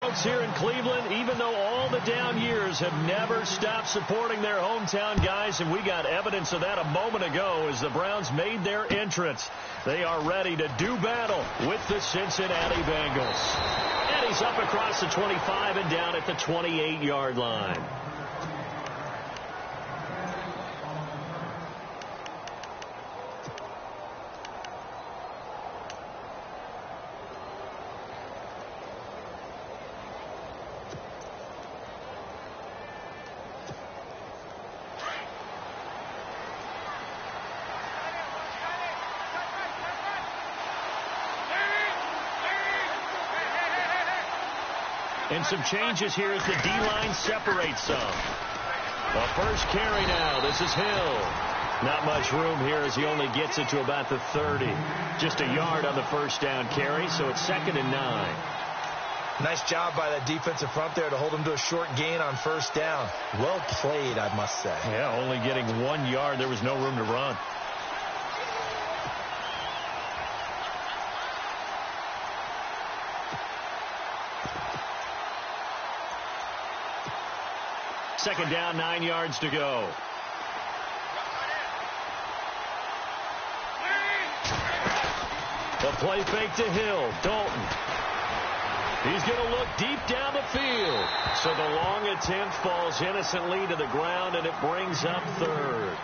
Browns here in Cleveland, even though all the down years have never stopped supporting their hometown guys, and we got evidence of that a moment ago as the Browns made their entrance. They are ready to do battle with the Cincinnati Bengals. And he's up across the 25 and down at the 28-yard line. And some changes here as the D-line separates some. A first carry now. This is Hill. Not much room here as he only gets it to about the 30. Just a yard on the first down carry, so it's 2nd and 9. Nice job by that defensive front there to hold him to a short gain on first down. Well played, I must say. Yeah, only getting 1 yard. There was no room to run. Second down, 9 yards to go. The play fake to Hill. Dalton. He's going to look deep down the field. So the long attempt falls innocently to the ground, and it brings up 3rd.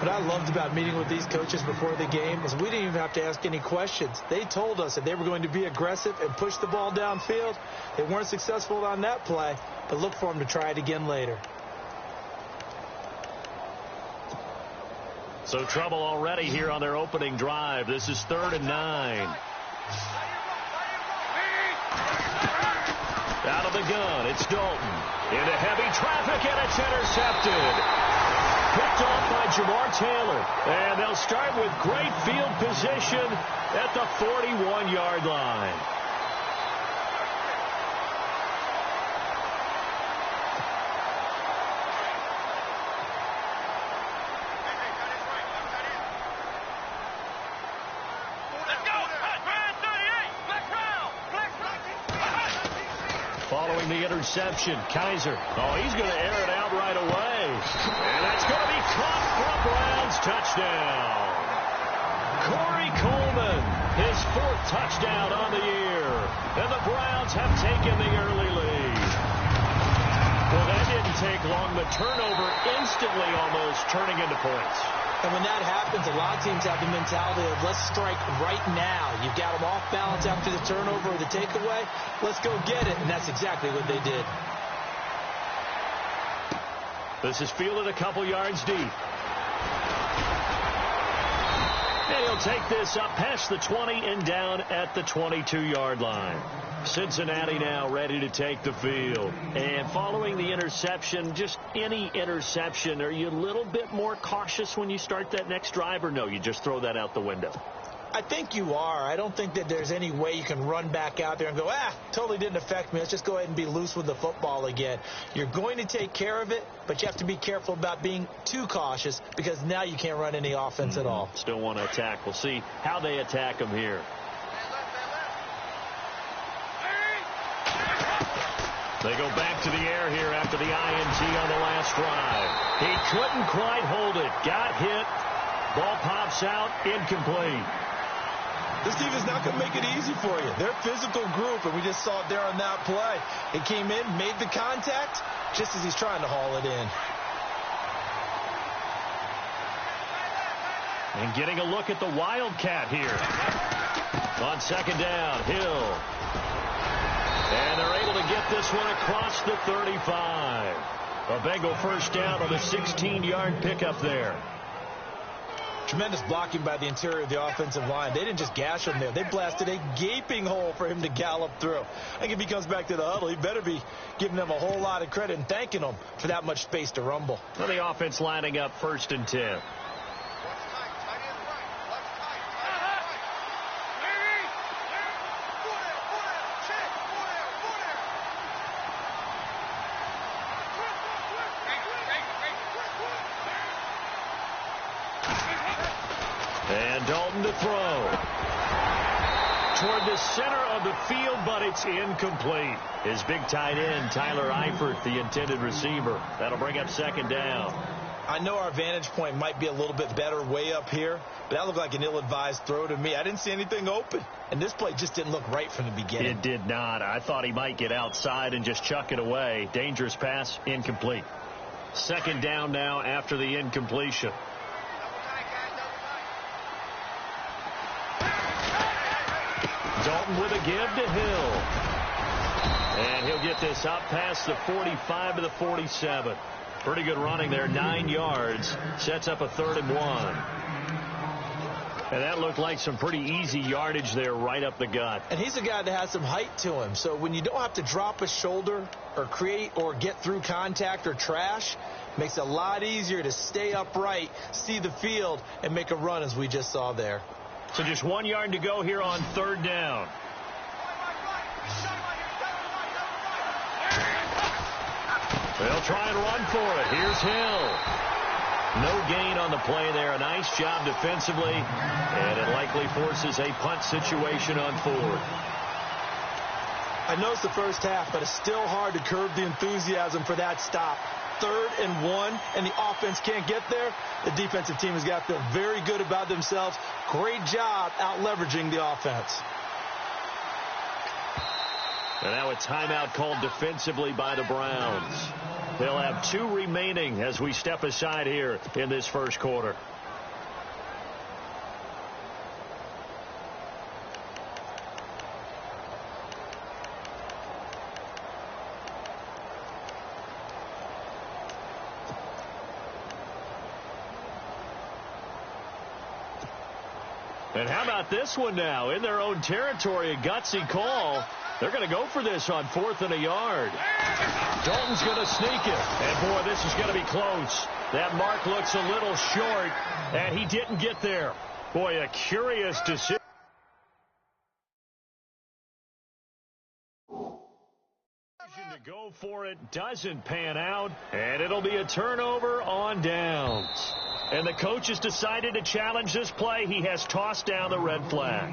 What I loved about meeting with these coaches before the game was we didn't even have to ask any questions. They told us that they were going to be aggressive and push the ball downfield. They weren't successful on that play, but look for them to try it again later. So trouble already here on their opening drive. This is 3rd and 9. Out of the gun, it's Dalton. Into heavy traffic, and it's intercepted. Picked off by Jamar Taylor. And they'll start with great field position at the 41-yard line. Following the interception, Kaiser. Oh, he's going to air it out right away. And that's going to be caught for a Browns touchdown. Corey Coleman, his 4th touchdown on the year. And the Browns have taken the early lead. Well, that didn't take long. The turnover instantly almost turning into points. And when that happens, a lot of teams have the mentality of let's strike right now. You've got them off balance after the turnover or the takeaway. Let's go get it. And that's exactly what they did. This is fielded a couple yards deep. And he'll take this up past the 20 and down at the 22-yard line. Cincinnati now ready to take the field. And following the interception, just any interception, are you a little bit more cautious when you start that next drive, or no, you just throw that out the window? I think you are. I don't think that there's any way you can run back out there and go, totally didn't affect me. Let's just go ahead and be loose with the football again. You're going to take care of it, but you have to be careful about being too cautious because now you can't run any offense at all. Still want to attack. We'll see how they attack them here. They go back to the air here after the INT on the last drive. He couldn't quite hold it. Got hit. Ball pops out. Incomplete. This team is not going to make it easy for you. They're a physical group, and we just saw it there on that play. It came in, made the contact, just as he's trying to haul it in. And getting a look at the Wildcat here. On 2nd down, Hill. And they're able to get this one across the 35. A Bengal first down on the 16-yard pickup there. Tremendous blocking by the interior of the offensive line. They didn't just gash him there. They blasted a gaping hole for him to gallop through. I think if he comes back to the huddle, he better be giving them a whole lot of credit and thanking them for that much space to rumble. Well, the offense lining up 1st and 10. And Dalton to throw. toward the center of the field, but it's incomplete. His big tight end, Tyler Eifert, the intended receiver. That'll bring up second down. I know our vantage point might be a little bit better way up here, but that looked like an ill-advised throw to me. I didn't see anything open, and this play just didn't look right from the beginning. It did not. I thought he might get outside and just chuck it away. Dangerous pass, incomplete. Second down now after the incompletion. Dalton with a give to Hill. And he'll get this up past the 45 to the 47. Pretty good running there, 9 yards. Sets up a 3rd and 1. And that looked like some pretty easy yardage there right up the gut. And he's a guy that has some height to him. So when you don't have to drop a shoulder or create or get through contact or trash, makes it a lot easier to stay upright, see the field, and make a run as we just saw there. So just 1 yard to go here on 3rd down. They'll try and run for it. Here's Hill. No gain on the play there. A nice job defensively, and it likely forces a punt situation on 4th. I know it's the first half, but it's still hard to curb the enthusiasm for that stop. 3rd and 1, and the offense can't get there. The defensive team has got to feel very good about themselves. Great job out leveraging the offense. And now a timeout called defensively by the Browns. They'll have 2 remaining as we step aside here in this first quarter. And how about this one now? In their own territory, a gutsy call. They're going to go for this on 4th and a yard. Dalton's going to sneak it. And, boy, this is going to be close. That mark looks a little short, and he didn't get there. Boy, a curious decision to go for it. Doesn't pan out, and it'll be a turnover on downs. And the coach has decided to challenge this play. He has tossed down the red flag.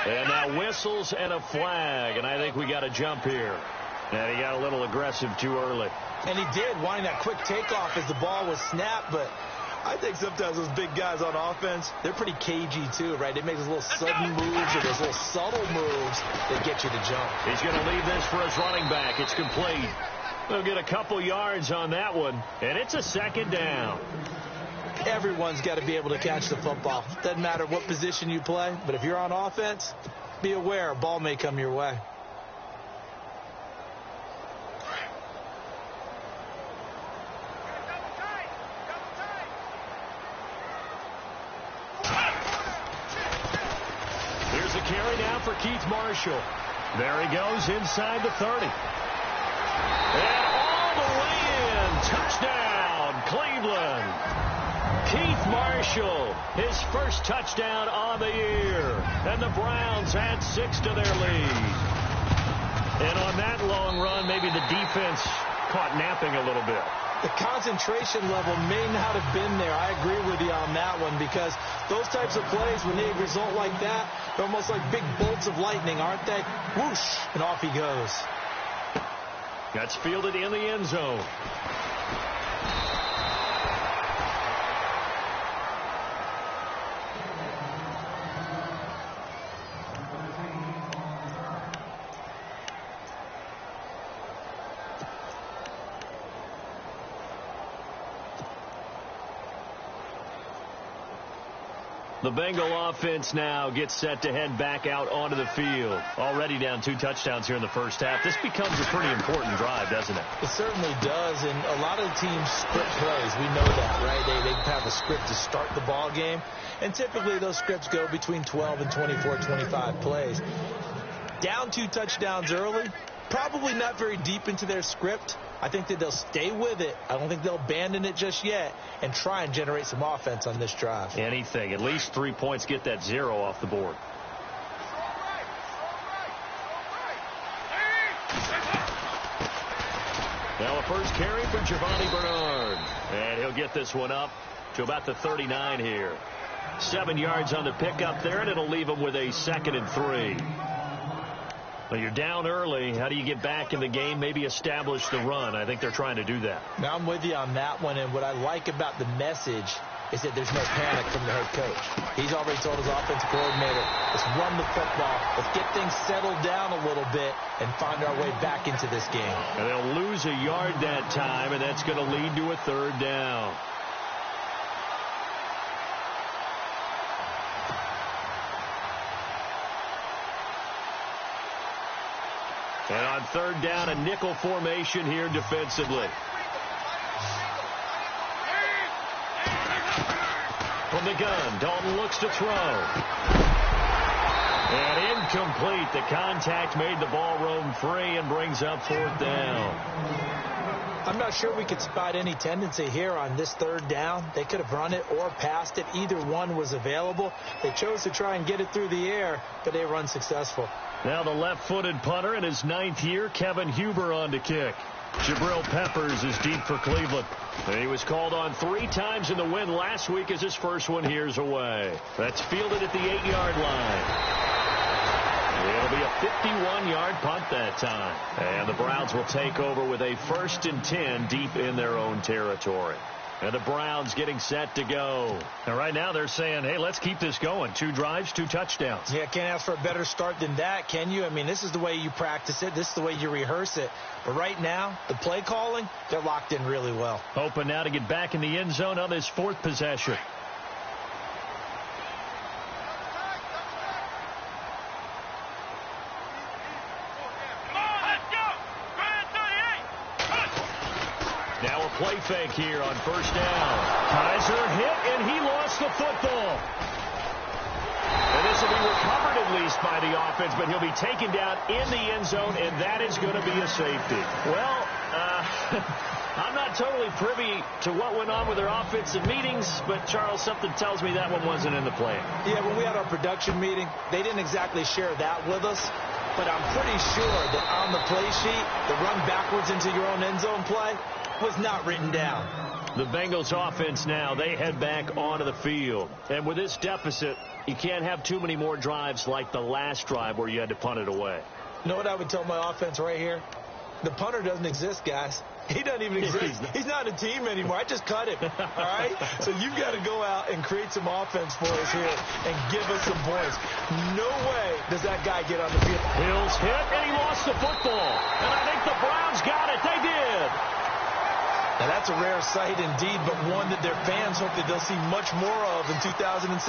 And now whistles and a flag, and I think we got a jump here. And he got a little aggressive too early. And he did, wanting that quick takeoff as the ball was snapped, but I think sometimes those big guys on offense, they're pretty cagey too, right? They make those little sudden moves or those little subtle moves that get you to jump. He's going to leave this for his running back. It's complete. They'll get a couple yards on that one, and it's a 2nd down. Everyone's got to be able to catch the football. Doesn't matter what position you play, but if you're on offense, be aware a ball may come your way. Here's a carry now for Keith Marshall. There he goes inside the 30. And all the way in. Touchdown, Cleveland. Keith Marshall, his first touchdown on the year. And the Browns add 6 to their lead. And on that long run, maybe the defense caught napping a little bit. The concentration level may not have been there. I agree with you on that one, because those types of plays, when they result like that, they're almost like big bolts of lightning, aren't they? Whoosh, and off he goes. That's fielded in the end zone. The Bengal offense now gets set to head back out onto the field. Already down 2 touchdowns here in the first half. This becomes a pretty important drive, doesn't it? It certainly does, and a lot of the teams script plays. We know that, right? They have a script to start the ball game, and typically those scripts go between 12 and 24, 25 plays. Down 2 touchdowns early, probably not very deep into their script. I think that they'll stay with it. I don't think they'll abandon it just yet and try and generate some offense on this drive. Anything. At least 3 points, get that 0 off the board. Now a first carry for Giovanni Bernard. And he'll get this one up to about the 39 here. 7 yards on the pickup there, and it'll leave him with a 2nd and 3. Well, you're down early. How do you get back in the game? Maybe establish the run. I think they're trying to do that. Now, I'm with you on that one, and what I like about the message is that there's no panic from the head coach. He's already told his offensive coordinator, let's run the football, let's get things settled down a little bit and find our way back into this game. And they'll lose a yard that time, and that's going to lead to a 3rd down. And on 3rd down, a nickel formation here defensively. From the gun, Dalton looks to throw. And incomplete. The contact made the ball roam free and brings up 4th down. I'm not sure we could spot any tendency here on this 3rd down. They could have run it or passed it. Either one was available. They chose to try and get it through the air, but they were unsuccessful. Now the left-footed punter in his 9th year, Kevin Huber, on to kick. Jabril Peppers is deep for Cleveland. And he was called on 3 times in the win last week as his first one here's away. That's fielded at the 8-yard line. It'll be a 51-yard punt that time. And the Browns will take over with a 1st and 10 deep in their own territory. And the Browns getting set to go. And right now they're saying, hey, let's keep this going. 2 drives, 2 touchdowns. Yeah, can't ask for a better start than that, can you? I mean, this is the way you practice it. This is the way you rehearse it. But right now, the play calling, they're locked in really well. Hoping now to get back in the end zone on this 4th possession. Now a play fake here on 1st down. Kaiser hit, and he lost the football. And this will be recovered at least by the offense, but he'll be taken down in the end zone, and that is going to be a safety. Well, I'm not totally privy to what went on with their offensive meetings, but, Charles, something tells me that one wasn't in the plan. Yeah, when we had our production meeting, they didn't exactly share that with us. But I'm pretty sure that on the play sheet, the run backwards into your own end zone play was not written down. The Bengals offense now, they head back onto the field. And with this deficit, you can't have too many more drives like the last drive where you had to punt it away. You know what I would tell my offense right here? The punter doesn't exist, guys. He doesn't even exist. He's not a team anymore. I just cut him. All right? So you've got to go out and create some offense for us here and give us some points. No way does that guy get on the field. Hills hit, and he lost the football. And I think the Browns got it. They did. Now, that's a rare sight indeed, but one that their fans hope that they'll see much more of in 2017.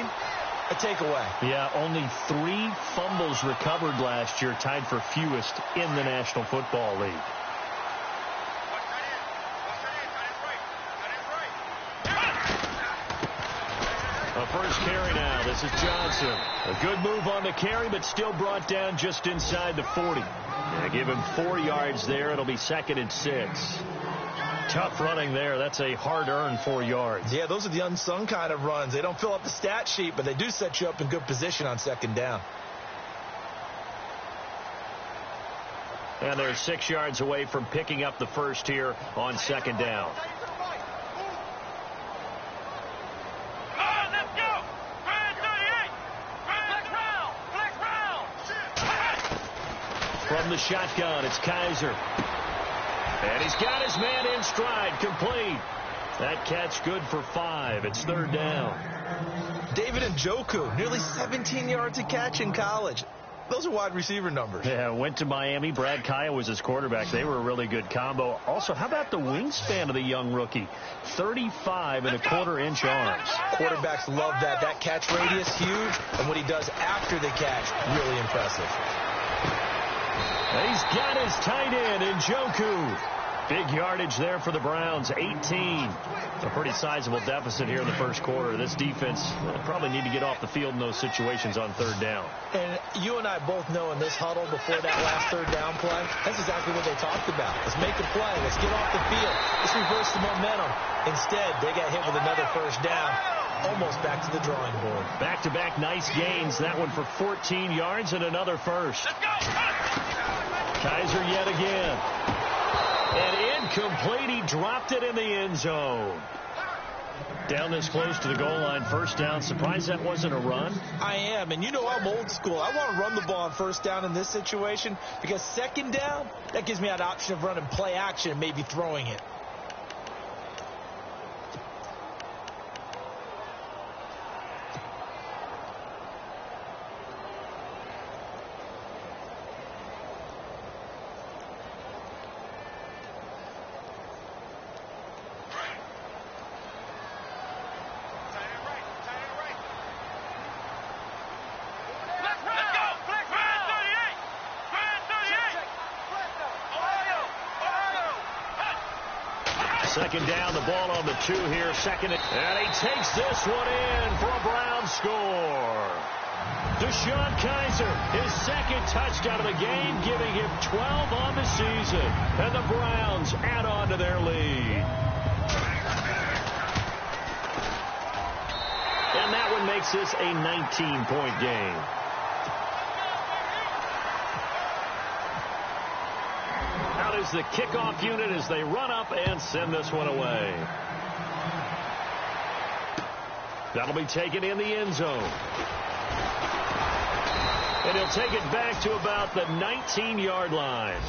A takeaway. Yeah, only 3 fumbles recovered last year, tied for fewest in the National Football League. A first carry now. This is Johnson. A good move on the carry, but still brought down just inside the 40. Yeah, give him 4 yards there. It'll be 2nd and 6. Tough running there. That's a hard-earned 4 yards. Yeah, those are the unsung kind of runs. They don't fill up the stat sheet, but they do set you up in good position on 2nd down. And they're 6 yards away from picking up the first here on 2nd down. From the shotgun, it's Kaiser. And he's got his man in stride, complete. That catch good for 5. It's 3rd down. David Njoku, nearly 17 yards a catch in college. Those are wide receiver numbers. Yeah, went to Miami. Brad Kaya was his quarterback. They were a really good combo. Also, how about the wingspan of the young rookie? 35.25-inch arms. Quarterbacks love that. That catch radius, huge. And what he does after the catch, really impressive. He's got his tight end, Njoku. Big yardage there for the Browns, 18. A pretty sizable deficit here in the first quarter. This defense probably need to get off the field in those situations on 3rd down. And you and I both know in this huddle before that last 3rd down play, that's exactly what they talked about. Let's make a play. Let's get off the field. Let's reverse the momentum. Instead, they got hit with another 1st down. Almost back to the drawing board. Back-to-back nice gains. That one for 14 yards and another first. Let's go! Kaiser yet again. And incomplete. He dropped it in the end zone. Down this close to the goal line, first down. Surprised that wasn't a run? I am, and you know I'm old school. I want to run the ball on first down in this situation because second down, that gives me an option of running play action and maybe throwing it. Second down, the ball on the 2 here. Second, and he takes this one in for a Brown score. Deshaun Kaiser, his second touchdown of the game, giving him 12 on the season. And the Browns add on to their lead. And that one makes this a 19-point game. Is the kickoff unit as they run up and send this one away. That'll be taken in the end zone. And he'll take it back to about the 19-yard line.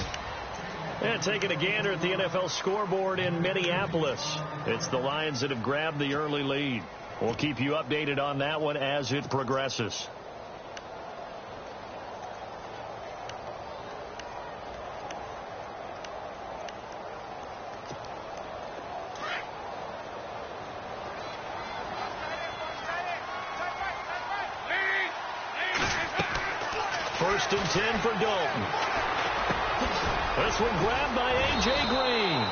And taking a gander at the NFL scoreboard in Minneapolis. It's the Lions that have grabbed the early lead. We'll keep you updated on that one as it progresses. First and 10 for Dalton. This one grabbed by A.J. Green.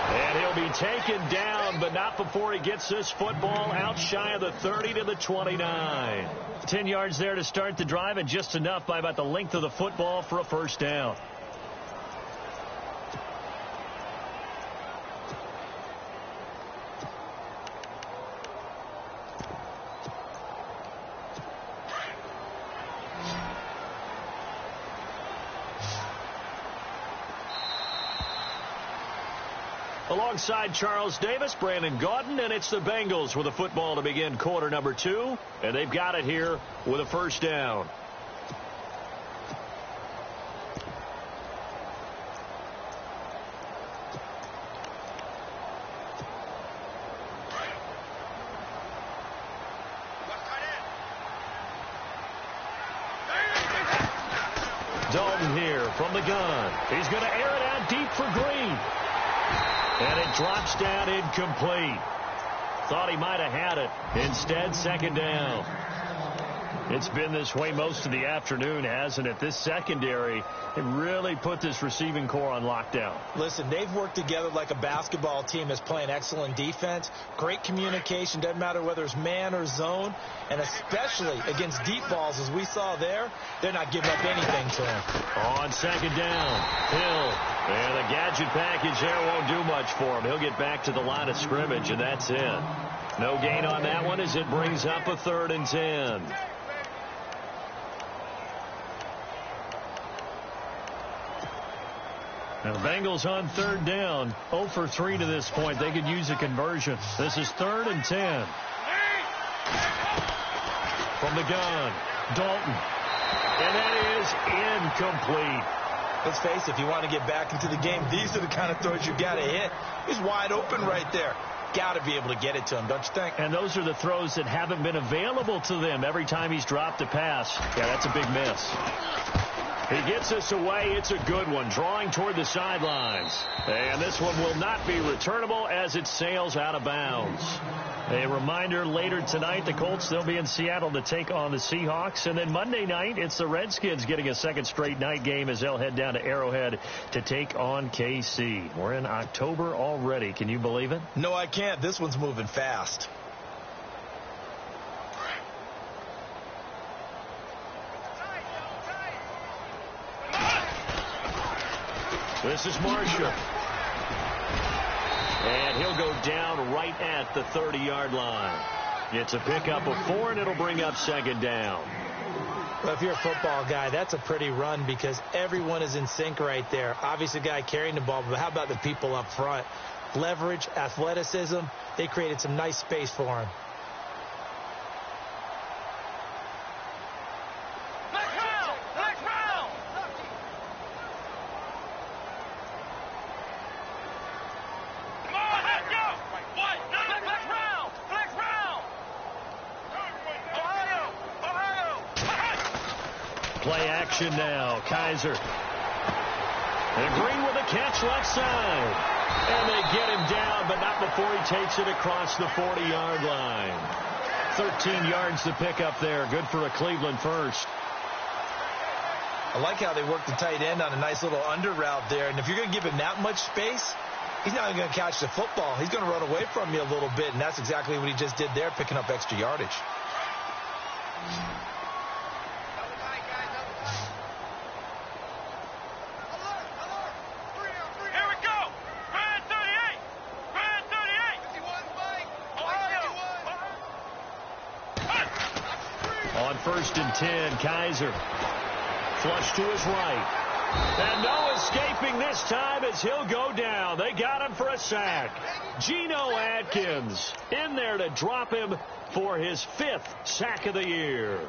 And he'll be taken down, but not before he gets this football out shy of the 30 to the 29. 10 yards there to start the drive, and just enough by about the length of the football for a first down. Alongside Charles Davis, Brandon Gaudin, and it's the Bengals with a football to begin quarter number 2. And they've got it here with a first down. Dalton here from the gun. He's going to air it out deep for Green. And it drops down incomplete. Thought he might have had it. Instead, second down. It's been this way most of the afternoon, hasn't it? This secondary, it really put this receiving core on lockdown. Listen, they've worked together like a basketball team that's playing excellent defense. Great communication, doesn't matter whether it's man or zone. And especially against deep balls, as we saw there, they're not giving up anything to him. On second down, Hill. And the gadget package there won't do much for him. He'll get back to the line of scrimmage, and that's it. No gain on that one as it brings up a 3rd and 10. Now the Bengals on 3rd down, 0 for 3 to this point. They could use a conversion. This is 3rd and 10. From the gun, Dalton. And that is incomplete. Let's face it, if you want to get back into the game, these are the kind of throws you got to hit. He's wide open right there. Got to be able to get it to him, don't you think? And those are the throws that haven't been available to them every time he's dropped a pass. Yeah, that's a big miss. He gets us away. It's a good one, drawing toward the sidelines. And this one will not be returnable as it sails out of bounds. A reminder, later tonight, the Colts, they'll be in Seattle to take on the Seahawks. And then Monday night, it's the Redskins getting a second straight night game as they'll head down to Arrowhead to take on KC. We're in October already. Can you believe it? No, I can't. This one's moving fast. This is Marshall. And he'll go down right at the 30-yard line. It's a pickup of 4, and it'll bring up second down. Well, if you're a football guy, that's a pretty run because everyone is in sync right there. Obviously, the guy carrying the ball, but how about the people up front? Leverage, athleticism, they created some nice space for him. Play action now. Kaiser. And Green with a catch left side. And they get him down, but not before he takes it across the 40-yard line. 13 yards to pick up there. Good for a Cleveland first. I like how they work the tight end on a nice little under route there. And if you're going to give him that much space, he's not going to catch the football. He's going to run away from you a little bit, and that's exactly what he just did there, picking up extra yardage. On 1st and 10, Kaiser. Flush to his right. And no escaping this time as he'll go down. They got him for a sack. Geno Atkins in there to drop him for his 5th sack of the year.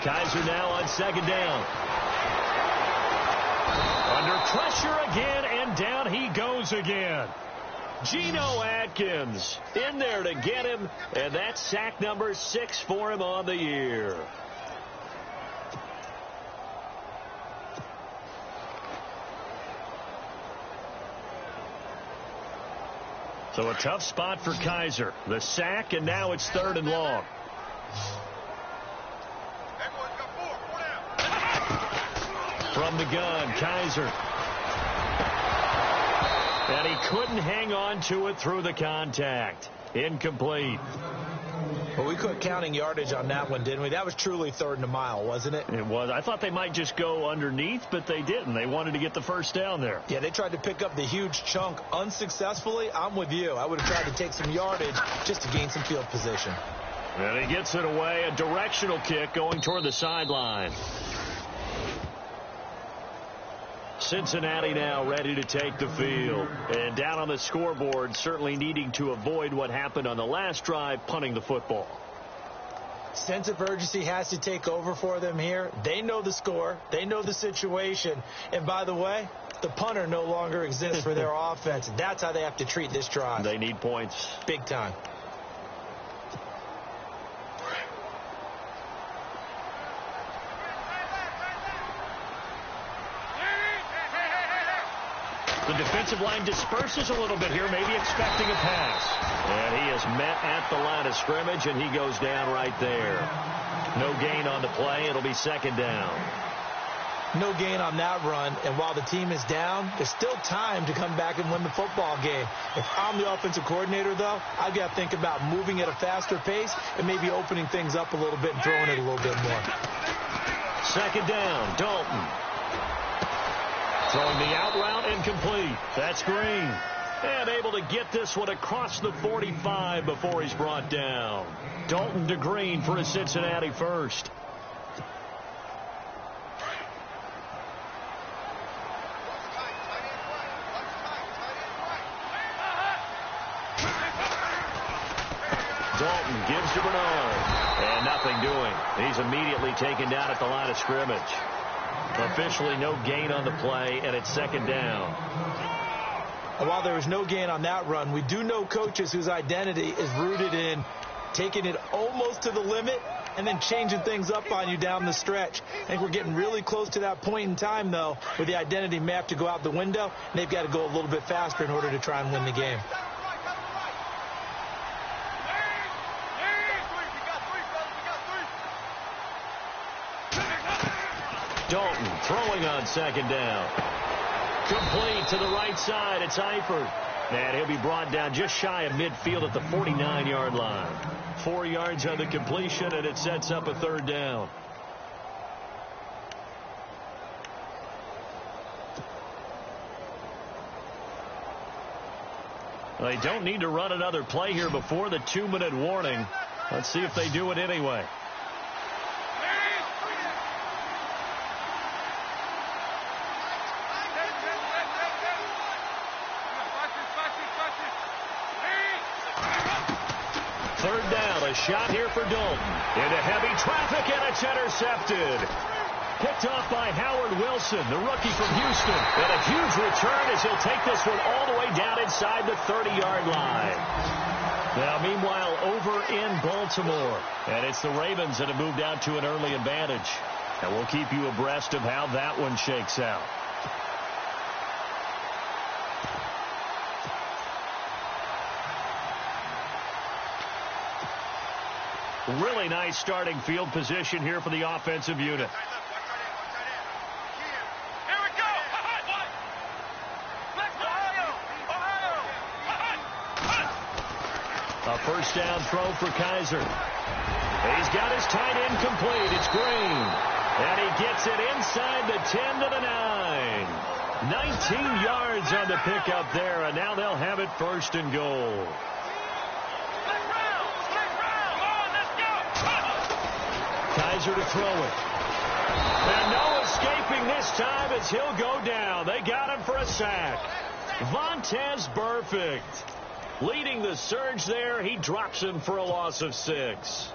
Kaiser now on 2nd down. Under pressure again, and down he goes again. Geno Atkins in there to get him, and that's sack number 6 for him on the year. So a tough spot for Kaiser. The sack, and now it's 3rd and long. From the gun, Kaiser. And he couldn't hang on to it through the contact. Incomplete. Well, we quit counting yardage on that one, didn't we? That was truly 3rd and a mile, wasn't it? It was. I thought they might just go underneath, but they didn't. They wanted to get the first down there. Yeah, they tried to pick up the huge chunk unsuccessfully. I'm with you. I would have tried to take some yardage just to gain some field position. And he gets it away. A directional kick going toward the sideline. Cincinnati now ready to take the field. And down on the scoreboard, certainly needing to avoid what happened on the last drive, punting the football. Sense of urgency has to take over for them here. They know the score. They know the situation. And by the way, the punter no longer exists for their offense. That's how they have to treat this drive. They need points. Big time. The defensive line disperses a little bit here, maybe expecting a pass. And he is met at the line of scrimmage, and he goes down right there. No gain on the play. It'll be 2nd down. No gain on that run, and while the team is down, there's still time to come back and win the football game. If I'm the offensive coordinator, though, I've got to think about moving at a faster pace and maybe opening things up a little bit and throwing it a little bit more. 2nd down, Dalton. Throwing the out route incomplete. That's Green. And able to get this one across the 45 before he's brought down. Dalton to Green for a Cincinnati first. Dalton gives to Bernard. And nothing doing. He's immediately taken down at the line of scrimmage. Officially no gain on the play, and it's 2nd down. And while there was no gain on that run, we do know coaches whose identity is rooted in taking it almost to the limit and then changing things up on you down the stretch. I think we're getting really close to that point in time, though, where the identity may have to go out the window, and they've got to go a little bit faster in order to try and win the game. Dalton throwing on 2nd down. Complete to the right side. It's Eifert. And he'll be brought down just shy of midfield at the 49-yard line. 4 yards on the completion, and it sets up a third down. They don't need to run another play here before the 2-minute warning. Let's see if they do it anyway. Third down, a shot here for Dalton. Into heavy traffic, and it's intercepted. Picked off by Howard Wilson, the rookie from Houston. And a huge return as he'll take this one all the way down inside the 30-yard line. Now, meanwhile, over in Baltimore. And it's the Ravens that have moved out to an early advantage. And we'll keep you abreast of how that one shakes out. Really nice starting field position here for the offensive unit. A first down throw for Kaiser. He's got his tight end complete. It's Green. And he gets it inside the 10 to the 9. 19 yards on the pickup there, and now they'll have it first and goal. Kaiser to throw it. And no escaping this time as he'll go down. They got him for a sack. Vontaze Burfict leading the surge there. He drops him for a loss of 6.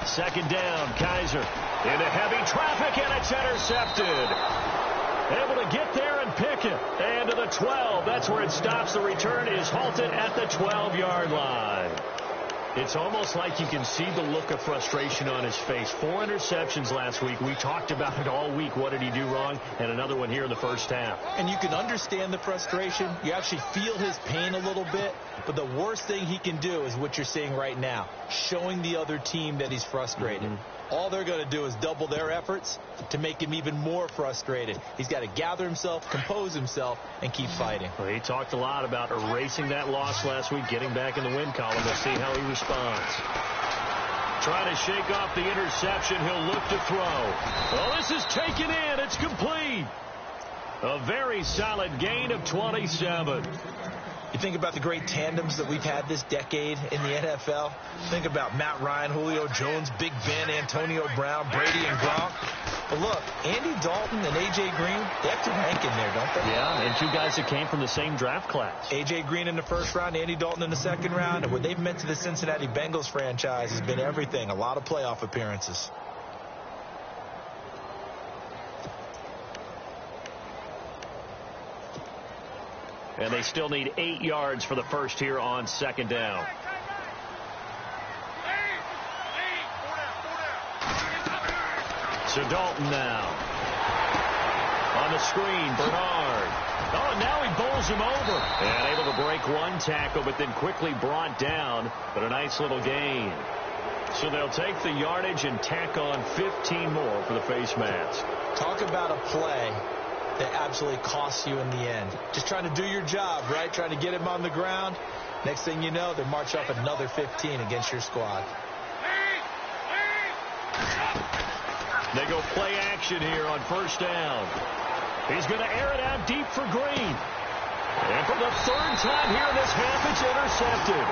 Second down, Kaiser into heavy traffic, and it's intercepted. Able to get there and pick it. And to the 12. That's where it stops. The return is halted at the 12-yard line. It's almost like you can see the look of frustration on his face. 4 interceptions last week. We talked about it all week. What did he do wrong? And another one here in the first half. And you can understand the frustration. You actually feel his pain a little bit. But the worst thing he can do is what you're seeing right now, showing the other team that he's frustrated. All they're going to do is double their efforts to make him even more frustrated. He's got to gather himself, compose himself, and keep fighting. Well, he talked a lot about erasing that loss last week, getting back in the win column. We'll see how he responds. Trying to shake off the interception. He'll look to throw. Well, this is taken in. It's complete. A very solid gain of 27. You think about the great tandems that we've had this decade in the NFL. Think about Matt Ryan, Julio Jones, Big Ben, Antonio Brown, Brady, and Gronk. But look, Andy Dalton and A.J. Green, they have to rank in there, don't they? Yeah, and 2 guys that came from the same draft class. A.J. Green in the first round, Andy Dalton in the second round. And what they've meant to the Cincinnati Bengals franchise has been everything. A lot of playoff appearances. And they still need 8 yards for the first here on second down. So Dalton now. On the screen, Bernard. Oh, and now he bowls him over. And able to break one tackle, but then quickly brought down. But a nice little gain. So they'll take the yardage and tack on 15 more for the face mask. Talk about a play that absolutely costs you in the end. Just trying to do your job, right? Trying to get him on the ground. Next thing you know, they march off another 15 against your squad. They go play action here on first down. He's going to air it out deep for Green. And for the 3rd time here in this half, it's intercepted.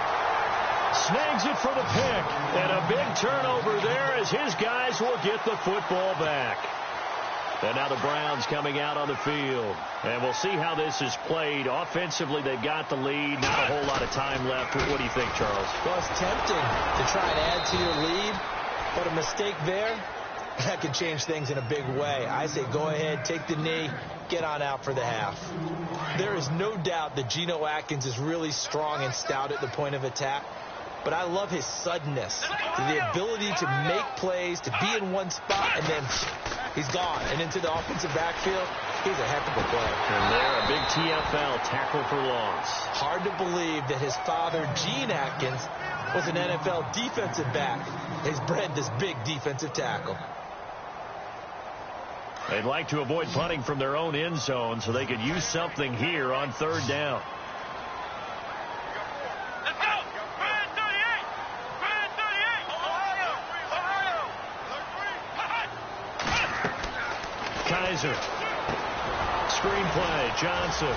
Snags it for the pick. And a big turnover there as his guys will get the football back. And now the Browns coming out on the field. And we'll see how this is played. Offensively, they've got the lead. Not a whole lot of time left. What do you think, Charles? Well, it's tempting to try and add to your lead. But a mistake there, that could change things in a big way. I say go ahead, take the knee, get on out for the half. There is no doubt that Geno Atkins is really strong and stout at the point of attack. But I love his suddenness, the ability to make plays, to be in one spot, and then he's gone and into the offensive backfield. He's a heck of a player. And there, a big TFL, tackle for loss. Hard to believe that his father, Gene Atkins, was an NFL defensive back. He's bred this big defensive tackle. They'd like to avoid punting from their own end zone so they could use something here on third down. Let's go! Brand 38! Brand 38! Ohio! Ohio! Kaiser. Screenplay, Johnson.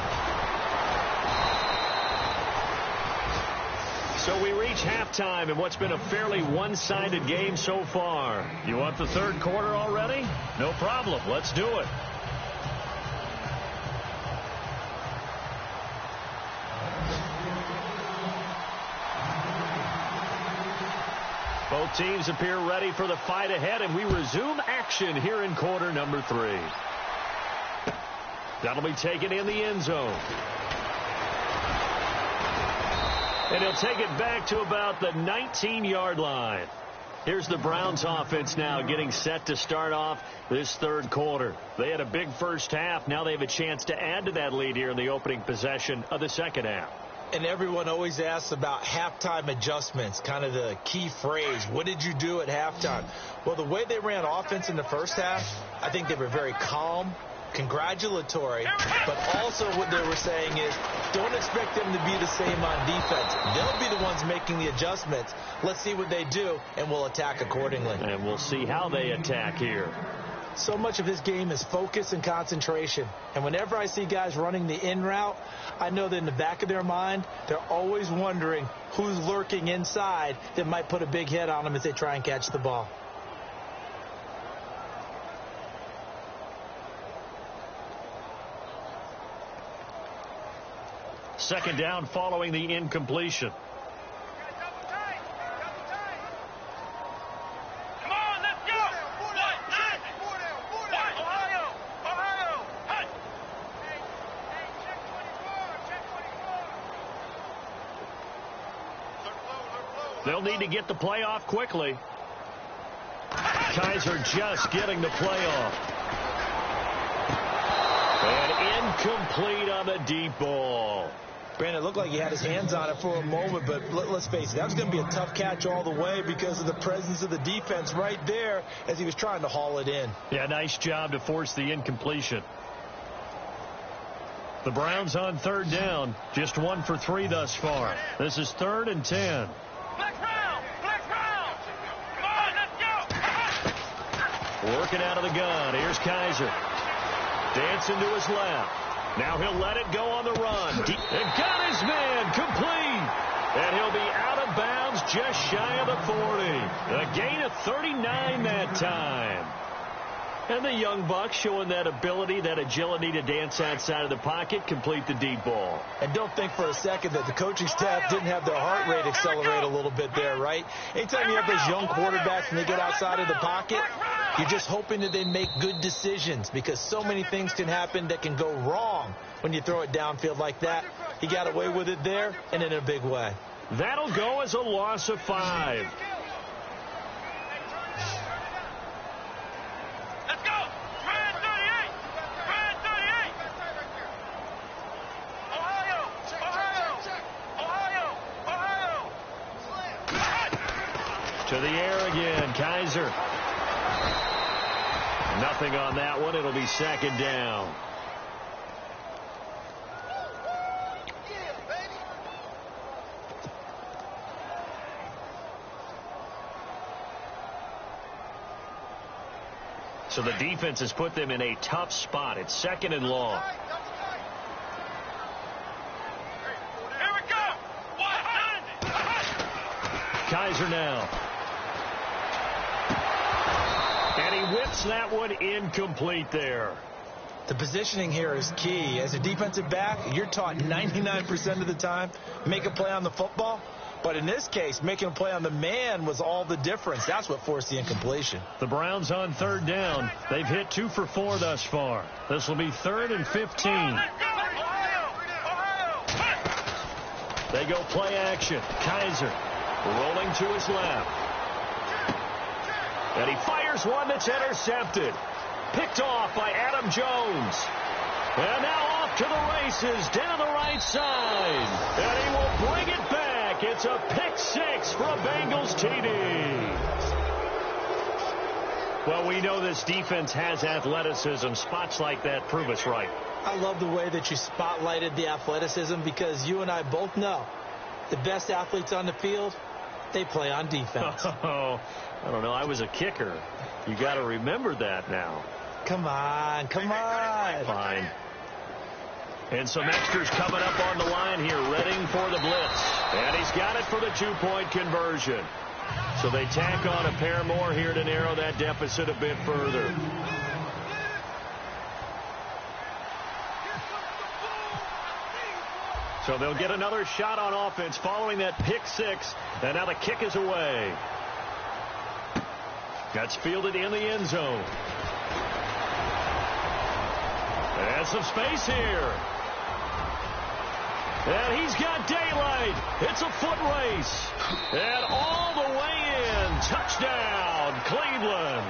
So we reach halftime in what's been a fairly one-sided game so far. You want the third quarter already? No problem. Let's do it. Both teams appear ready for the fight ahead, and we resume action here in quarter number 3. That'll be taken in the end zone. And he'll take it back to about the 19-yard line. Here's the Browns offense now getting set to start off this third quarter. They had a big first half. Now they have a chance to add to that lead here in the opening possession of the second half. And everyone always asks about halftime adjustments, kind of the key phrase. What did you do at halftime? Well, the way they ran offense in the first half, I think they were very calm, congratulatory, but also what they were saying is don't expect them to be the same on defense. They'll be the ones making the adjustments. Let's see what they do, and we'll attack accordingly. And we'll see how they attack here. So much of this game is focus and concentration. And whenever I see guys running the in route, I know that in the back of their mind, they're always wondering who's lurking inside that might put a big hit on them as they try and catch the ball. Second down following the incompletion. Come on, let's go! Ohio! Ohio! Hey! Check 24! They'll need to get the play off quickly. Kaiser just getting the play off. And incomplete on the deep ball. Brandon, it looked like he had his hands on it for a moment, but let's face it, that was going to be a tough catch all the way because of the presence of the defense right there as he was trying to haul it in. Yeah, nice job to force the incompletion. The Browns on third down, just 1 for 3 thus far. This is 3rd and 10. Flex round! Flex round! Come on, let's go! Working out of the gun. Here's Kaiser. Dancing to his left. Now he'll let it go on the run. And got his man complete. And he'll be out of bounds just shy of the 40. A gain of 39 that time. And the young buck showing that ability, that agility to dance outside of the pocket, complete the deep ball. And don't think for a second that the coaching staff didn't have their heart rate accelerate a little bit there, right? Anytime you have those young quarterbacks and they get outside of the pocket, you're just hoping that they make good decisions because so many things can happen that can go wrong when you throw it downfield like that. He got away with it there and in a big way. That'll go as a loss of 5. Let's go! Brand 38! Brand 38! Ohio! Ohio! Ohio! Ohio! To the air again, Kaiser. Nothing on that one. It'll be second down. So the defense has put them in a tough spot. It's 2nd and long. Here we go! Kaiser now. And he whips that one incomplete there. The positioning here is key. As a defensive back, you're taught 99% of the time, make a play on the football. But in this case, making a play on the man was all the difference. That's what forced the incompletion. The Browns on third down. They've hit 2 for 4 thus far. This will be 3rd and 15. They go play action. Kaiser rolling to his left. And he fires one that's intercepted. Picked off by Adam Jones. And now off to the races down the right side. And he will bring it back. It's a pick six for a Bengals TD. Well, we know this defense has athleticism. Spots like that prove us right. I love the way that you spotlighted the athleticism because you and I both know the best athletes on the field, they play on defense. Oh, I don't know. I was a kicker. You got to remember that now. Come on, come on. Fine. And some extras coming up on the line here, readying for the blitz. And he's got it for the two-point conversion. So they tack on a pair more here to narrow that deficit a bit further. So they'll get another shot on offense following that pick six. And now the kick is away. That's fielded in the end zone. And some space here. And he's got daylight. It's a foot race. And all the way in. Touchdown, Cleveland.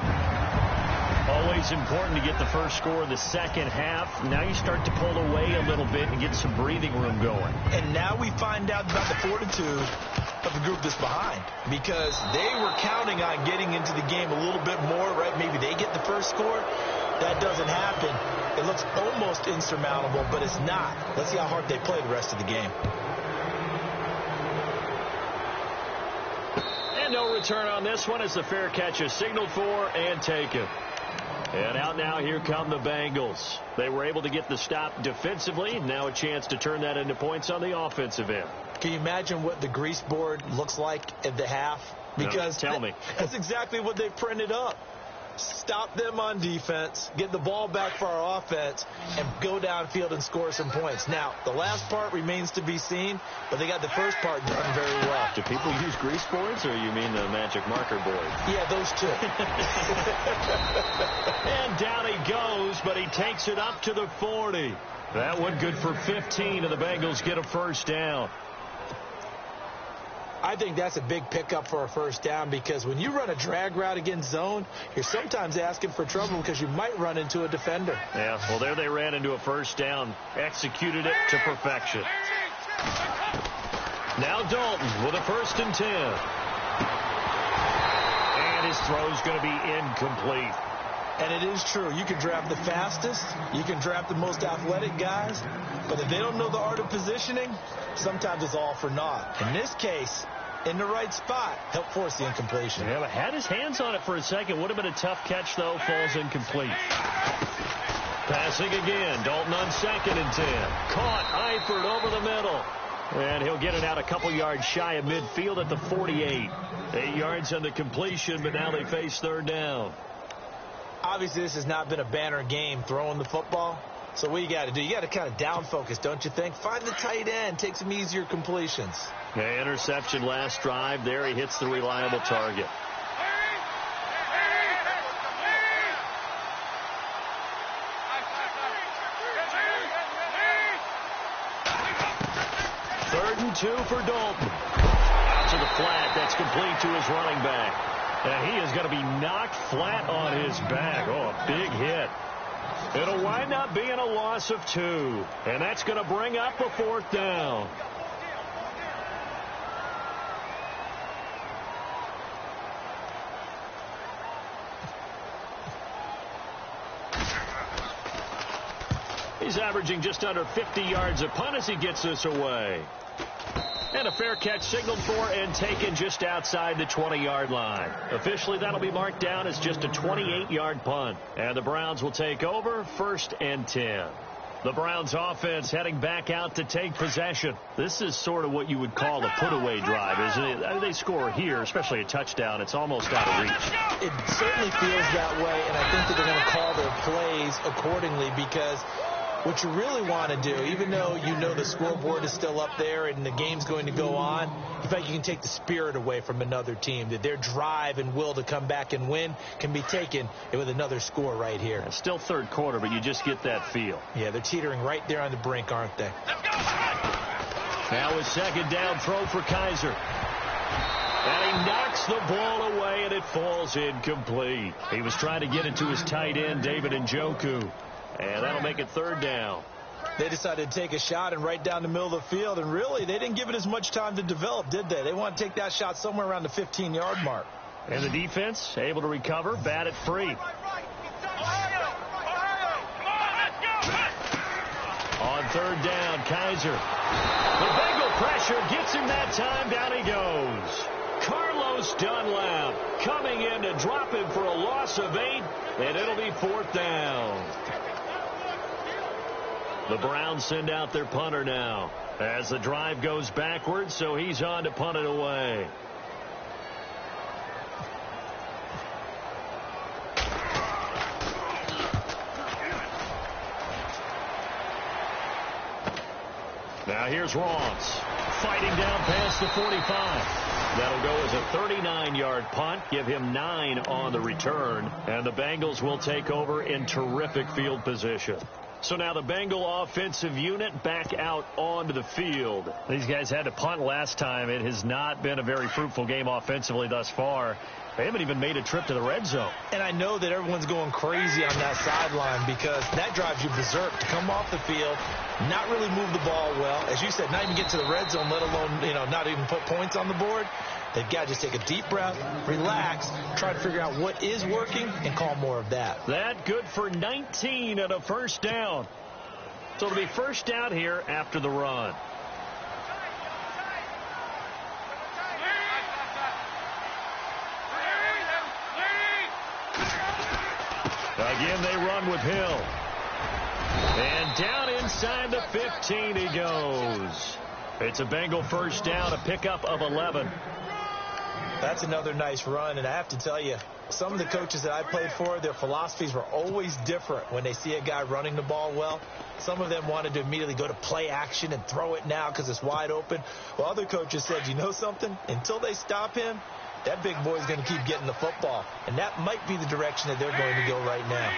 Always important to get the first score in the second half. Now you start to pull away a little bit and get some breathing room going. And now we find out about the fortitude of the group that's behind, because they were counting on getting into the game a little bit more, right? Maybe they get the first score. That doesn't happen. It looks almost insurmountable, but it's not. Let's see how hard they play the rest of the game. And no return on this one as the fair catch is signaled for and taken. And out now, here come the Bengals. They were able to get the stop defensively. Now a chance to turn that into points on the offensive end. Can you imagine what the grease board looks like at the half? Because no, tell me. That's exactly what they printed up. Stop them on defense, get the ball back for our offense, and go downfield and score some points. Now, the last part remains to be seen, but they got the first part done very well. Do people use grease boards, or you mean the magic marker board? Yeah, those two. And down he goes, but he takes it up to the 40. That one good for 15, and the Bengals get a first down. I think that's a big pickup for a first down, because when you run a drag route against zone, you're sometimes asking for trouble because you might run into a defender. Yeah, well, there they ran into a first down, executed it to perfection. Now Dalton with a 1st and 10. And his throw's going to be incomplete. And it is true. You can draft the fastest. You can draft the most athletic guys. But if they don't know the art of positioning, sometimes it's all for naught. In this case, in the right spot, help force the incompletion. Yeah, but had his hands on it for a second. Would have been a tough catch, though. Falls incomplete. Passing again. Dalton on 2nd and 10. Caught. Eifert over the middle. And he'll get it out a couple yards shy of midfield at the 48. 8 yards on the completion, but now they face 3rd down. Obviously, this has not been a banner game throwing the football. So what you got to do, you got to kind of down focus, don't you think? Find the tight end, take some easier completions. Yeah, interception last drive. There he hits the reliable target. Third and 2 for Dalton. Out to the flat. That's complete to his running back. And he is going to be knocked flat on his back. Oh, a big hit. It'll wind up being a loss of 2. And that's going to bring up a 4th down. He's averaging just under 50 yards a punt as he gets this away. And a fair catch signaled for and taken just outside the 20-yard line. Officially, that'll be marked down as just a 28-yard punt. And the Browns will take over 1st and 10. The Browns offense heading back out to take possession. This is sort of what you would call a put-away drive, isn't it? I mean, they score here, especially a touchdown. It's almost out of reach. It certainly feels that way, and I think that they're going to call their plays accordingly, because what you really want to do, even though you know the scoreboard is still up there and the game's going to go on, in fact, you can take the spirit away from another team, that their drive and will to come back and win can be taken with another score right here. It's still 3rd quarter, but you just get that feel. Yeah, they're teetering right there on the brink, aren't they? Now a 2nd down throw for Kaiser. And he knocks the ball away, and it falls incomplete. He was trying to get it to his tight end, David Njoku. And that'll make it third down. They decided to take a shot and right down the middle of the field, and really, they didn't give it as much time to develop, did they? They want to take that shot somewhere around the 15-yard mark. And the defense able to recover, bat it free. On third down, Kaiser. The Bengal pressure gets him that time. Down he goes. Carlos Dunlap coming in to drop him for a loss of 8, and it'll be fourth down. The Browns send out their punter now as the drive goes backwards, so he's on to punt it away. Now here's Ross fighting down past the 45. That'll go as a 39-yard punt, give him 9 on the return, and the Bengals will take over in terrific field position. So now the Bengal offensive unit back out onto the field. These guys had to punt last time. It has not been a very fruitful game offensively thus far. They haven't even made a trip to the red zone. And I know that everyone's going crazy on that sideline because that drives you berserk to come off the field, not really move the ball well. As you said, not even get to the red zone, let alone, not even put points on the board. They've got to just take a deep breath, relax, try to figure out what is working, and call more of that. That good for 19 and a first down. So it'll be first down here after the run. Again, they run with Hill. And down inside the 15 he goes. It's a Bengal first down, a pickup of 11. That's another nice run, and I have to tell you, some of the coaches that I played for, their philosophies were always different when they see a guy running the ball well. Some of them wanted to immediately go to play action and throw it now because it's wide open. Well, other coaches said, you know something? Until they stop him, that big boy's going to keep getting the football. And that might be the direction that they're going to go right now.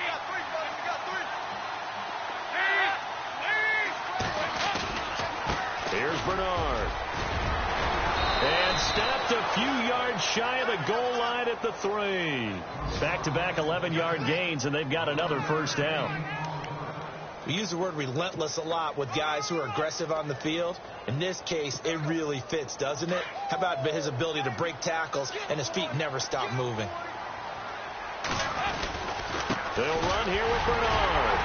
Here's Bernard. And stopped a few yards shy of the goal line at the 3. Back-to-back 11-yard gains, and they've got another first down. We use the word relentless a lot with guys who are aggressive on the field. In this case, it really fits, doesn't it? How about his ability to break tackles and his feet never stop moving? They'll run here with Bernard.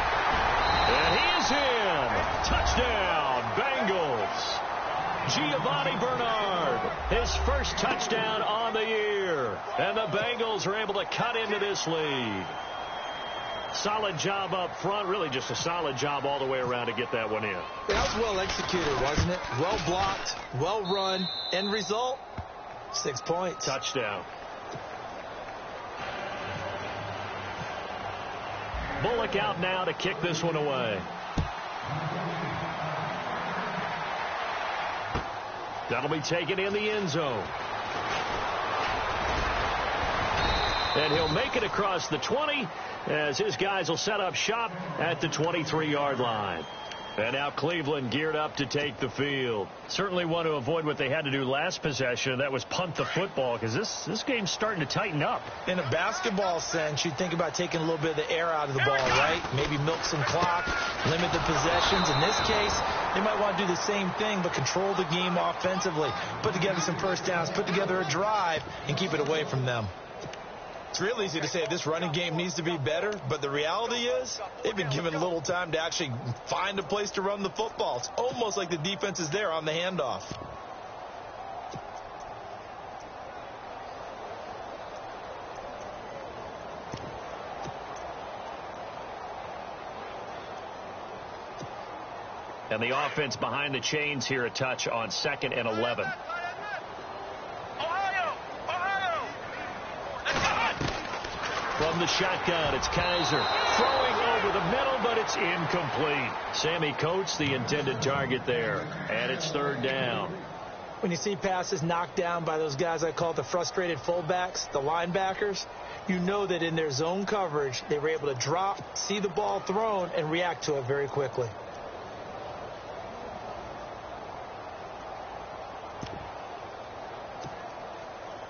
And he is in. Touchdown, Bengals. Giovanni Bernard, his first touchdown on the year. And the Bengals are able to cut into this lead. Solid job up front, really just a solid job all the way around to get that one in. That was well executed, wasn't it? Well blocked, well run. End result, 6 points. Touchdown. Bullock out now to kick this one away. That'll be taken in the end zone. And he'll make it across the 20 as his guys will set up shop at the 23-yard line. And now Cleveland geared up to take the field. Certainly want to avoid what they had to do last possession. That was punt the football because this game's starting to tighten up. In a basketball sense, you'd think about taking a little bit of the air out of the ball, right? Maybe milk some clock, limit the possessions. In this case, they might want to do the same thing, but control the game offensively. Put together some first downs, put together a drive, and keep it away from them. It's real easy to say this running game needs to be better, but the reality is they've been given little time to actually find a place to run the football. It's almost like the defense is there on the handoff. And the offense behind the chains here a touch on 2nd and 11. From the shotgun, it's Kaiser throwing over the middle, but it's incomplete. Sammy Coates, the intended target there, and it's third down. When you see passes knocked down by those guys I call the frustrated fullbacks, the linebackers, you know that in their zone coverage, they were able to drop, see the ball thrown, and react to it very quickly.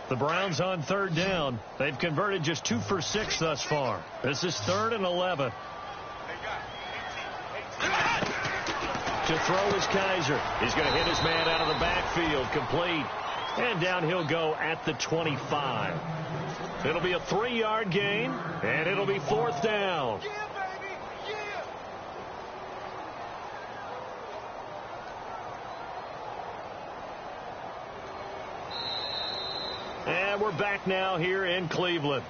The Browns on third down. They've converted just 2 for 6 thus far. This is 3rd and 11. To throw is Kaiser. He's going to hit his man out of the backfield. Complete. And down he'll go at the 25. It'll be a 3-yard gain, and it'll be 4th down. And we're back now here in Cleveland,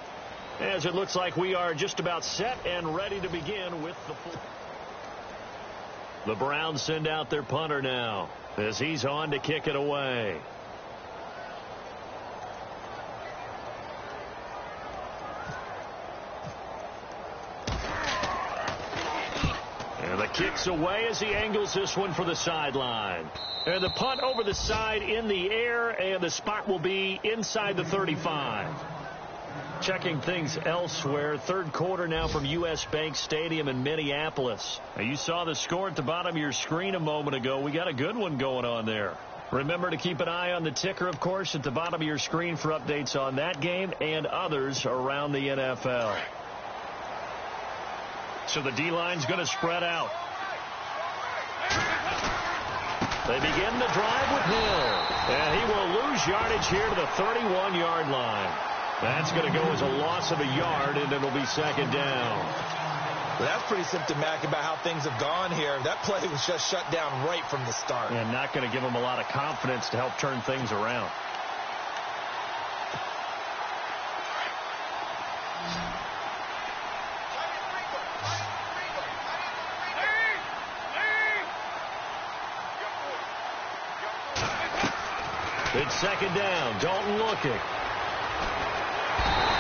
as it looks like we are just about set and ready to begin with the full. The Browns send out their punter now as he's on to kick it away. And the kick's away as he angles this one for the sideline. And the punt over the side in the air, and the spot will be inside the 35. Checking things elsewhere, third quarter now from U.S. Bank Stadium in Minneapolis. Now, you saw the score at the bottom of your screen a moment ago. We got a good one going on there. Remember to keep an eye on the ticker, of course, at the bottom of your screen for updates on that game and others around the NFL. So the D-line's going to spread out. They begin the drive with Hill. And he will lose yardage here to the 31-yard line. That's going to go as a loss of a yard, and it'll be 2nd down. Well, that's pretty symptomatic about how things have gone here. That play was just shut down right from the start. And not going to give them a lot of confidence to help turn things around. It's 2nd down. Dalton looking.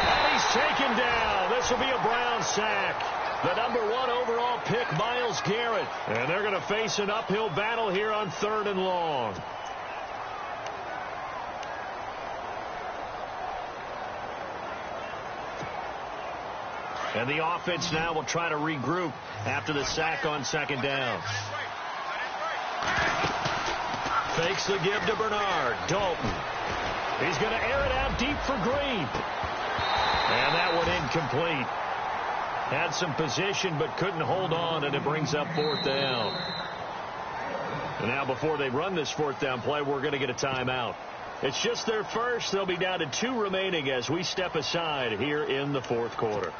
And he's taken down. This will be a Brown sack. The #1 overall pick, Myles Garrett. And they're going to face an uphill battle here on 3rd and long. And the offense now will try to regroup after the sack on 2nd down. Fakes the give to Bernard. Dalton. He's going to air it out deep for Green. And that one incomplete. Had some position but couldn't hold on, and it brings up 4th down. And now before they run this 4th down play, we're going to get a timeout. It's just their first. They'll be down to 2 remaining as we step aside here in the 4th quarter.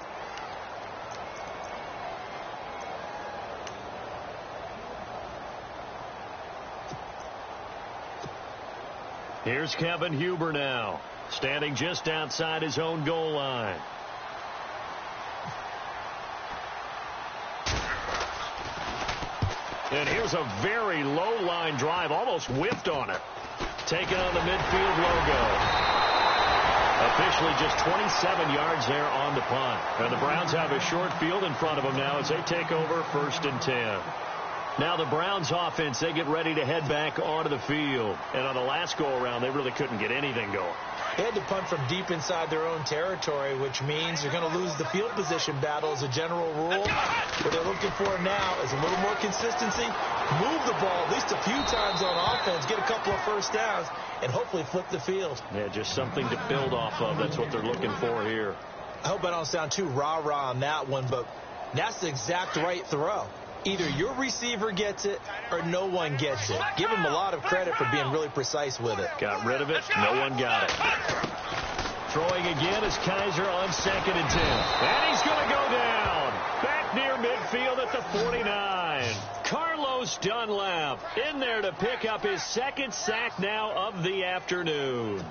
Here's Kevin Huber now, standing just outside his own goal line. And here's a very low line drive, almost whiffed on it. Taking on the midfield logo. Officially just 27 yards there on the punt. And the Browns have a short field in front of them now as they take over 1st and 10. Now the Browns offense, they get ready to head back onto the field. And on the last go-around, they really couldn't get anything going. They had to punt from deep inside their own territory, which means you're going to lose the field position battle as a general rule. What they're looking for now is a little more consistency, move the ball at least a few times on offense, get a couple of 1st downs, and hopefully flip the field. Yeah, just something to build off of. That's what they're looking for here. I hope I don't sound too rah-rah on that one, but that's the exact right throw. Either your receiver gets it or no one gets it. Give him a lot of credit for being really precise with it. Got rid of it. No one got it. Throwing again is Kaiser on 2nd and 10. And he's going to go down. Back near midfield at the 49. Carlos Dunlap in there to pick up his 2nd sack now of the afternoon.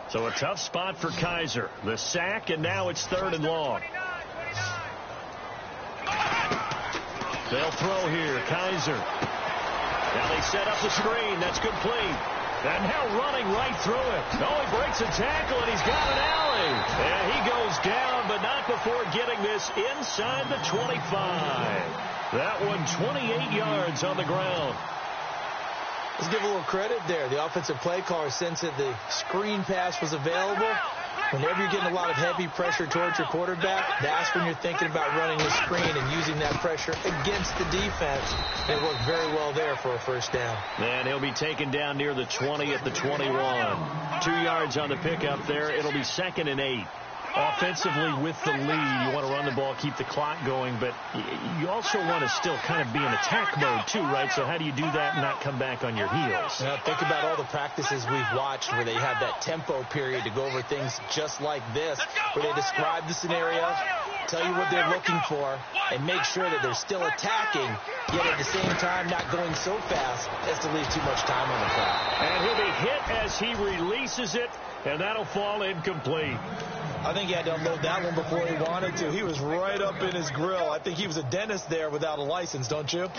So a tough spot for Kaiser. The sack, and now it's 3rd and long. They'll throw here. Kaiser. Now they set up the screen. That's complete. And now running right through it. Oh, he breaks a tackle, and he's got an alley. And he goes down, but not before getting this inside the 25. That one 28 yards on the ground. Let's give a little credit there. The offensive play caller sensed that the screen pass was available. Whenever you're getting a lot of heavy pressure towards your quarterback, that's when you're thinking about running the screen and using that pressure against the defense. It worked very well there for a first down. And he'll be taken down near the 20 at the 21. 2 yards on the pickup there. It'll be 2nd and 8. Offensively with the lead, you want to run the ball, keep the clock going, but you also want to still kind of be in attack mode too, right? So how do you do that and not come back on your heels? Now, think about all the practices we've watched where they have that tempo period to go over things just like this, where they describe the scenario, tell you what they're looking for, and make sure that they're still attacking, yet at the same time not going so fast as to leave too much time on the clock. And he'll be hit as he releases it, and that'll fall incomplete. I think he had to unload that one before he wanted to. He was right up in his grill. I think he was a dentist there without a license, don't you?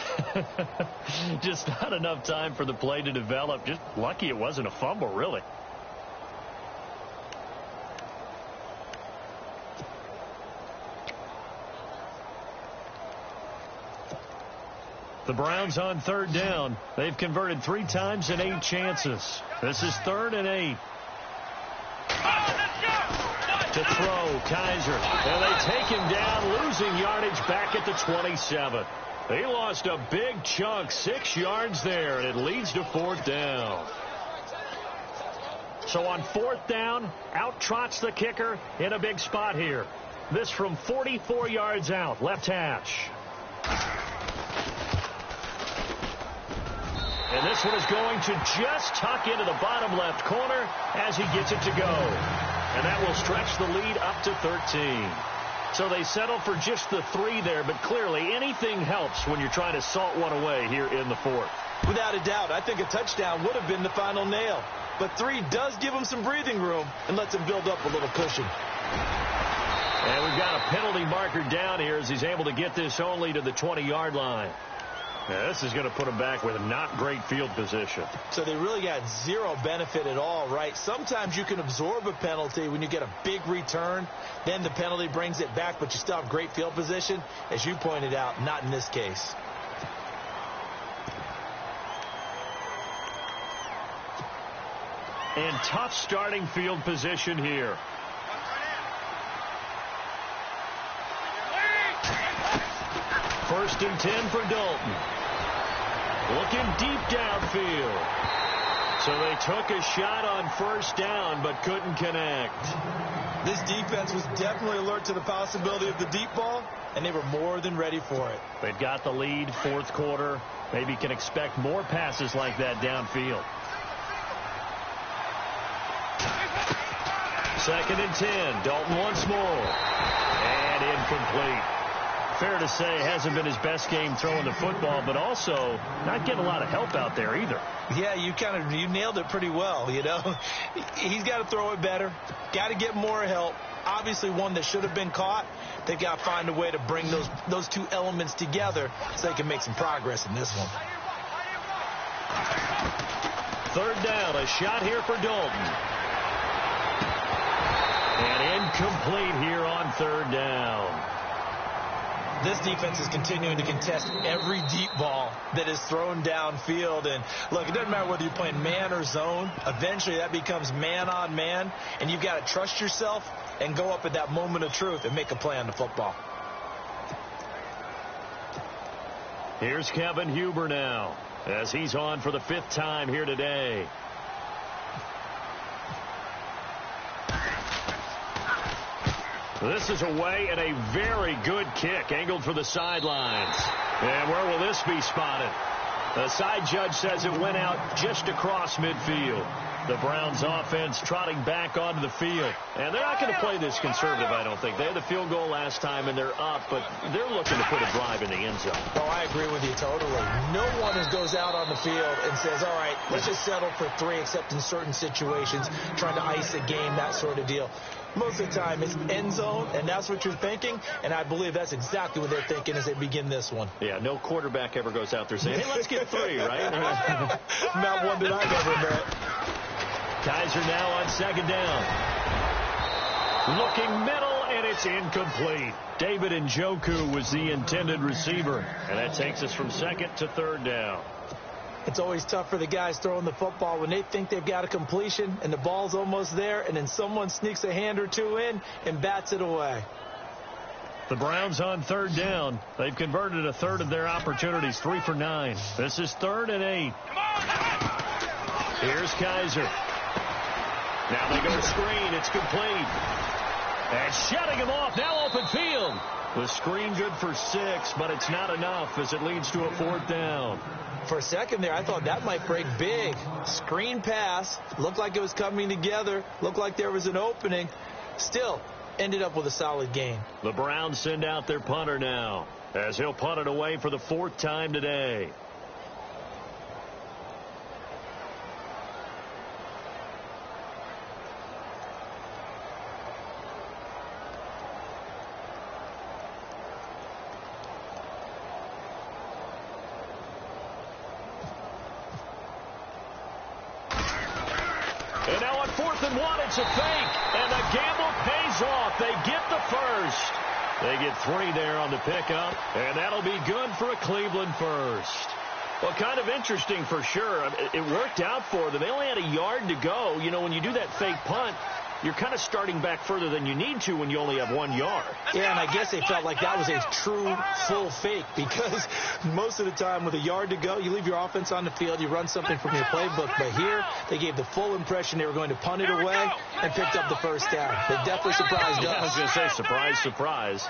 Just not enough time for the play to develop. Just lucky it wasn't a fumble, really. The Browns on 3rd down. They've converted 3 times in 8 chances. This is 3rd and 8. To throw, Kaiser. And they take him down, losing yardage back at the 27. He lost a big chunk, 6 yards there, and it leads to 4th down. So on 4th down, out trots the kicker in a big spot here. This from 44 yards out, left hash. And this one is going to just tuck into the bottom left corner as he gets it to go. And that will stretch the lead up to 13. So they settle for just the 3 there, but clearly anything helps when you're trying to salt one away here in the 4th. Without a doubt, I think a touchdown would have been the final nail. But 3 does give him some breathing room and lets him build up a little cushion. And we've got a penalty marker down here as he's able to get this only to the 20-yard line. Now, this is going to put him back with a not great field position. So they really got zero benefit at all, right? Sometimes you can absorb a penalty when you get a big return. Then the penalty brings it back, but you still have great field position. As you pointed out, not in this case. And tough starting field position here. First and 10 for Dalton. Looking deep downfield. So they took a shot on 1st down, but couldn't connect. This defense was definitely alert to the possibility of the deep ball, and they were more than ready for it. They've got the lead, 4th quarter. Maybe can expect more passes like that downfield. 2nd and 10. Dalton once more. And incomplete. Fair to say, hasn't been his best game throwing the football, but also not getting a lot of help out there either. Yeah, you nailed it pretty well, you know. He's got to throw it better, got to get more help. Obviously one that should have been caught. They've got to find a way to bring those 2 elements together so they can make some progress in this one. 3rd down, a shot here for Dalton. And incomplete here on 3rd down. This defense is continuing to contest every deep ball that is thrown downfield. And, look, it doesn't matter whether you're playing man or zone. Eventually that becomes man on man, and you've got to trust yourself and go up at that moment of truth and make a play on the football. Here's Kevin Huber now as he's on for the 5th time here today. This is away and a very good kick angled for the sidelines. And where will this be spotted? The side judge says it went out just across midfield. The Browns offense trotting back onto the field. And they're not going to play this conservative, I don't think. They had the field goal last time and they're up, but they're looking to put a drive in the end zone. Oh, I agree with you totally. No one goes out on the field and says, all right, let's just settle for 3 except in certain situations, trying to ice a game, that sort of deal. Most of the time it's end zone, and that's what you're thinking, and I believe that's exactly what they're thinking as they begin this one. Yeah, no quarterback ever goes out there saying, hey, let's get 3, right? Not one that I've ever met. Kaiser now on 2nd down. Looking middle, and it's incomplete. David Njoku was the intended receiver, and that takes us from 2nd to 3rd down. It's always tough for the guys throwing the football when they think they've got a completion and the ball's almost there, and then someone sneaks a hand or two in and bats it away. The Browns on third down. They've converted a third of their opportunities, 3 for 9. This is 3rd and 8. Here's Kaiser. Now they go screen. It's complete. And shutting him off. Now open field. The screen good for 6, but it's not enough as it leads to a 4th down. For a second there, I thought that might break big. Screen pass. Looked like it was coming together. Looked like there was an opening. Still, ended up with a solid gain. The Browns send out their punter now as he'll punt it away for the 4th time today. And now on 4th and 1, it's a fake. And the gamble pays off. They get the first. They get 3 there on the pickup. And that'll be good for a Cleveland first. Well, kind of interesting for sure. It worked out for them. They only had a yard to go. You know, when you do that fake punt, you're kind of starting back further than you need to when you only have 1 yard. Yeah, and I guess they felt like that was a true full fake because most of the time with a yard to go, you leave your offense on the field, you run something from your playbook. But here, they gave the full impression they were going to punt it away and picked up the first down. They definitely surprised us. I was going to say surprise, surprise.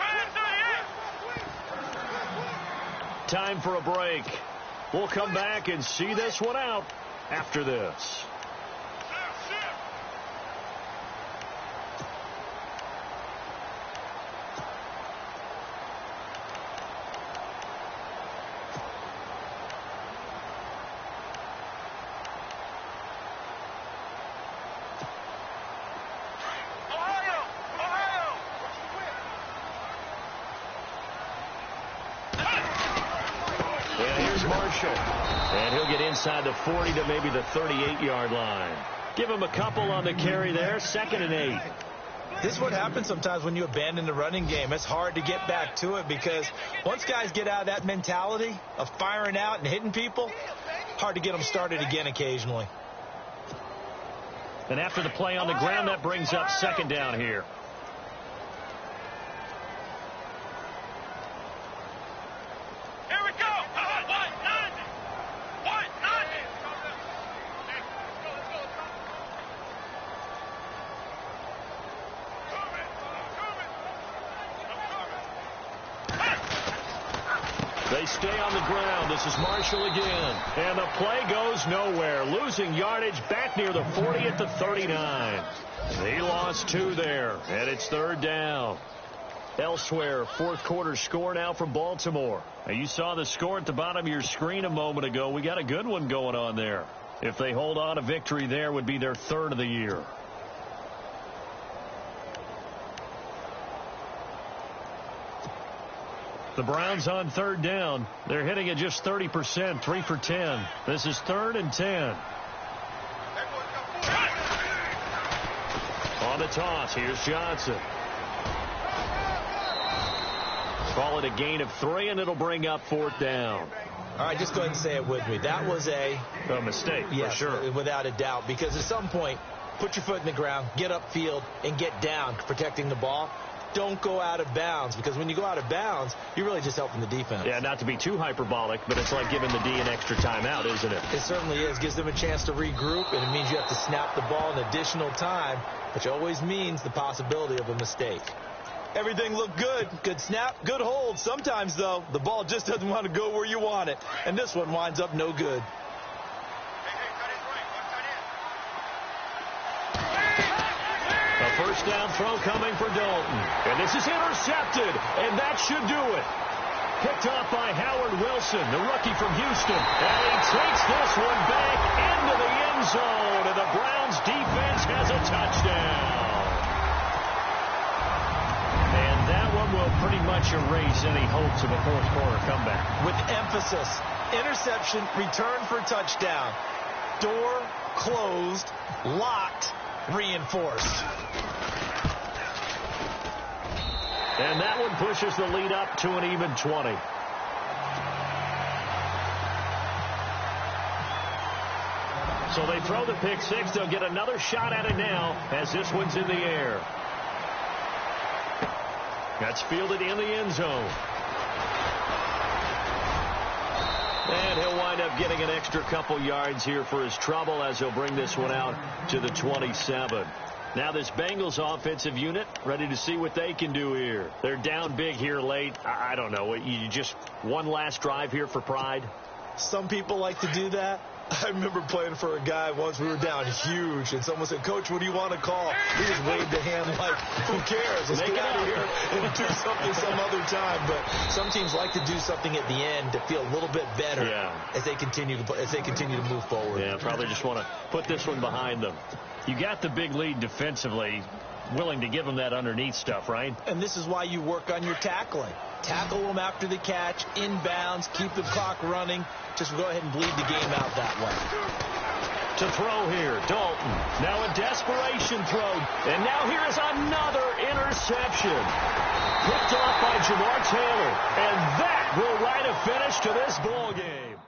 Time for a break. We'll come back and see this one out after this. And he'll get inside the 40 to maybe the 38-yard line. Give him a couple on the carry there. 2nd and 8. This is what happens sometimes when you abandon the running game. It's hard to get back to it because once guys get out of that mentality of firing out and hitting people, hard to get them started again occasionally. And after the play on the ground, that brings up 2nd down here. They stay on the ground. This is Marshall again. And the play goes nowhere. Losing yardage back near the 40 at the 39. He lost 2 there, and it's 3rd down. Elsewhere, 4th quarter score now from Baltimore. Now, you saw the score at the bottom of your screen a moment ago. We got a good one going on there. If they hold on, a victory there would be their 3rd of the year. The Browns on 3rd down. They're hitting at just 30%, 3 for 10. This is 3rd and 10. On the toss, here's Johnson. Call it a gain of 3, and it'll bring up 4th down. All right, just go ahead and say it with me. That was a mistake, yes, for sure. Without a doubt, because at some point, put your foot in the ground, get upfield, and get down, protecting the ball. Don't go out of bounds, because when you go out of bounds, you're really just helping the defense. Yeah, not to be too hyperbolic, but it's like giving the D an extra timeout, isn't it? It certainly is. Gives them a chance to regroup, and it means you have to snap the ball in additional time, which always means the possibility of a mistake. Everything looked good. Good snap, good hold. Sometimes, though, the ball just doesn't want to go where you want it, and this one winds up no good. First down throw coming for Dalton. And this is intercepted, and that should do it. Picked off by Howard Wilson, the rookie from Houston. And he takes this one back into the end zone, and the Browns defense has a touchdown. And that one will pretty much erase any hopes of a fourth quarter comeback. With emphasis, interception, return for touchdown. Door closed, locked, reinforced. And that one pushes the lead up to an even 20. So they throw the pick six. They'll get another shot at it now as this one's in the air. That's fielded in the end zone. And he'll wind up getting an extra couple yards here for his trouble as he'll bring this one out to the 27. Now this Bengals offensive unit ready to see what they can do here. They're down big here late. I don't know. You just one last drive here for pride? Some people like to do that. I remember playing for a guy once. We were down huge, and someone said, "Coach, what do you want to call?" He just waved a hand like, "Who cares? Let's get out of here and do something some other time." But some teams like to do something at the end to feel a little bit better as they continue to move forward. Yeah, probably just want to put this one behind them. You got the big lead defensively, willing to give them that underneath stuff, right? And this is why you work on your tackling. Tackle them after the catch, inbounds, keep the clock running. Just go ahead and bleed the game out that way. To throw here, Dalton. Now a desperation throw. And now here is another interception. Picked off by Jamar Taylor. And that will write a finish to this ball game.